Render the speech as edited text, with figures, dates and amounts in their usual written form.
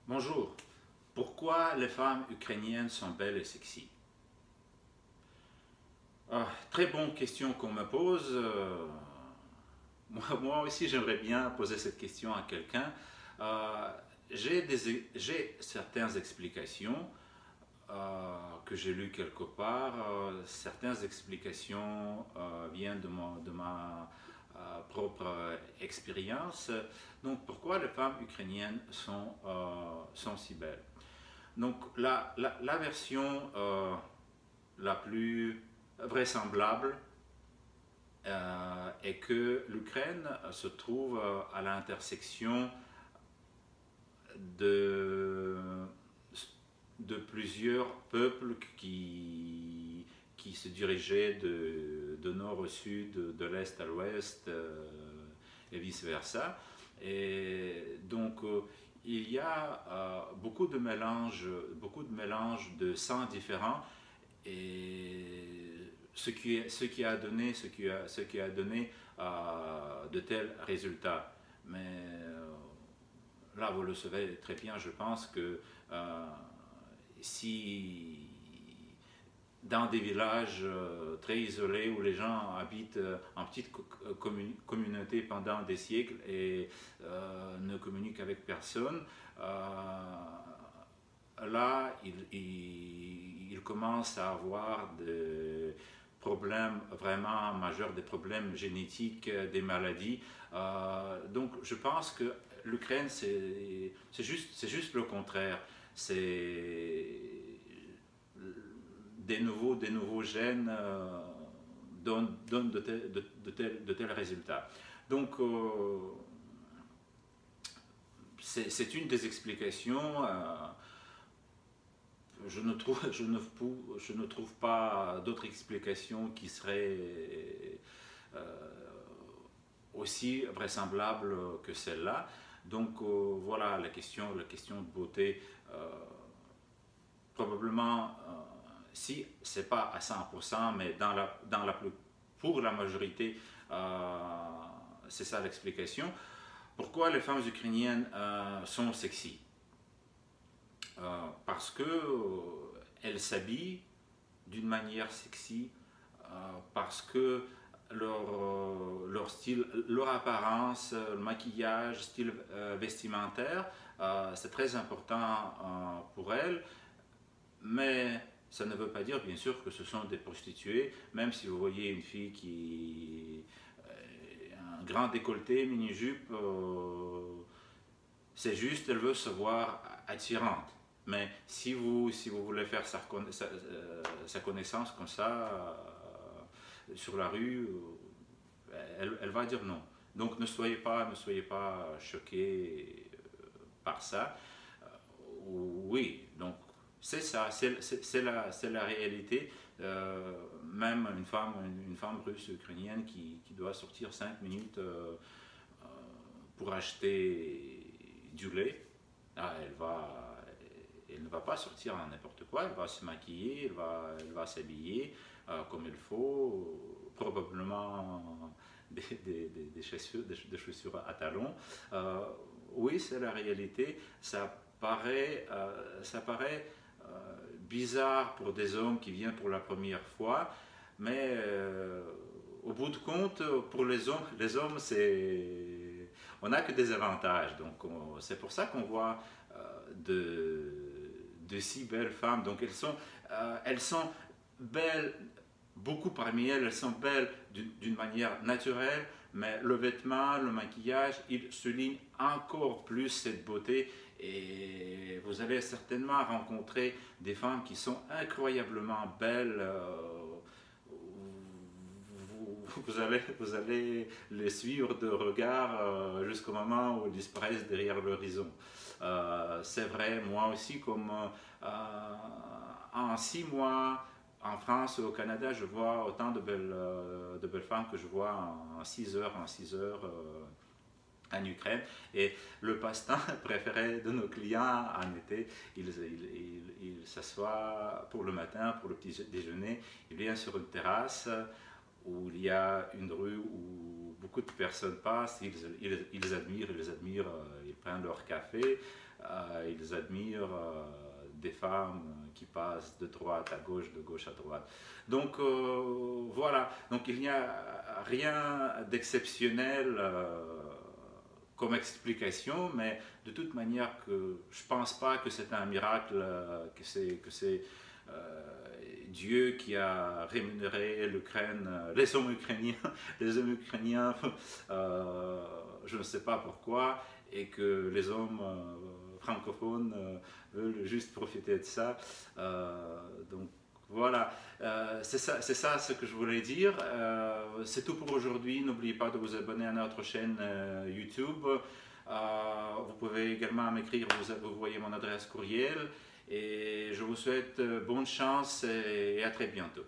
Bonjour. Pourquoi les femmes ukrainiennes sont belles et sexy? Très bonne question qu'on me pose. Moi aussi, j'aimerais bien poser cette question à quelqu'un. Euh, j'ai certaines explications que j'ai lues quelque part. Certaines explications viennent de ma propre expérience. Donc, pourquoi les femmes ukrainiennes sont si belles? Donc la version la plus vraisemblable est que l'Ukraine se trouve à l'intersection de, de plusieurs peuples qui se dirigeaient de nord au sud, de l'est à l'ouest et vice-versa. Et donc, il y a beaucoup de mélanges de sangs différents et ce qui a donné de tels résultats. Mais là, vous le savez très bien, je pense que si dans des villages très isolés où les gens habitent en petite communauté pendant des siècles et ne communiquent avec personne, là, il commence à avoir des problèmes vraiment majeurs, des problèmes génétiques, des maladies. Donc, je pense que l'Ukraine, c'est juste le contraire. C'est des nouveaux gènes donnent de tels résultats. Donc, c'est une des explications. Je ne trouve pas d'autres explications qui seraient euh, aussi vraisemblables que celle-là. Donc voilà la question de beauté. Probablement, si c'est pas à 100%, mais pour la majorité, c'est ça l'explication. Pourquoi les femmes ukrainiennes sont sexy? Parce que elles s'habillent d'une manière sexy, parce que leur style, leur apparence, le maquillage, style vestimentaire, c'est très important pour elles. Mais ça ne veut pas dire, bien sûr, que ce sont des prostituées, même si vous voyez une fille qui a un grand décolleté, mini-jupe, c'est juste, elle veut se voir attirante. Mais si vous voulez faire sa connaissance comme ça, sur la rue, elle va dire non. Donc ne soyez pas choqués par ça. Oui, donc c'est ça, c'est la réalité. Même une femme russe ukrainienne qui doit sortir 5 minutes pour acheter du lait, elle ne va pas sortir à n'importe quoi, elle va se maquiller, elle va s'habiller comme il faut, probablement des chaussures à talons. Oui, c'est la réalité. Ça paraît bizarre pour des hommes qui viennent pour la première fois, mais au bout de compte, pour les hommes, on n'a que des avantages. Donc, c'est pour ça qu'on voit de si belles femmes. Donc, elles sont belles, beaucoup parmi elles, elles sont belles d'une manière naturelle, mais le vêtement, le maquillage, il souligne encore plus cette beauté. Et vous allez certainement rencontrer des femmes qui sont incroyablement belles. Vous allez les suivre de regard jusqu'au moment où ils disparaissent derrière l'horizon. C'est vrai, moi aussi, comme en 6 mois, en France ou au Canada, je vois autant de belles femmes que je vois en 6 heures, en Ukraine. Et le passe-temps préféré de nos clients en été, ils s'assoient pour le matin, pour le petit déjeuner, ils viennent sur une terrasse où il y a une rue où beaucoup de personnes passent, ils admirent, ils prennent leur café, ils admirent des femmes qui passent de droite à gauche, de gauche à droite. Donc voilà, donc il n'y a rien d'exceptionnel comme explication, mais de toute manière que je pense pas que c'est un miracle, que c'est Dieu qui a rémunéré l'Ukraine, les hommes ukrainiens, les hommes ukrainiens, je ne sais pas pourquoi, et que les hommes francophones veulent juste profiter de ça. Donc voilà, c'est ça ce que je voulais dire. C'est tout pour aujourd'hui. N'oubliez pas de vous abonner à notre chaîne YouTube. Vous pouvez également m'écrire, vous voyez mon adresse courriel. Et je vous souhaite bonne chance et à très bientôt.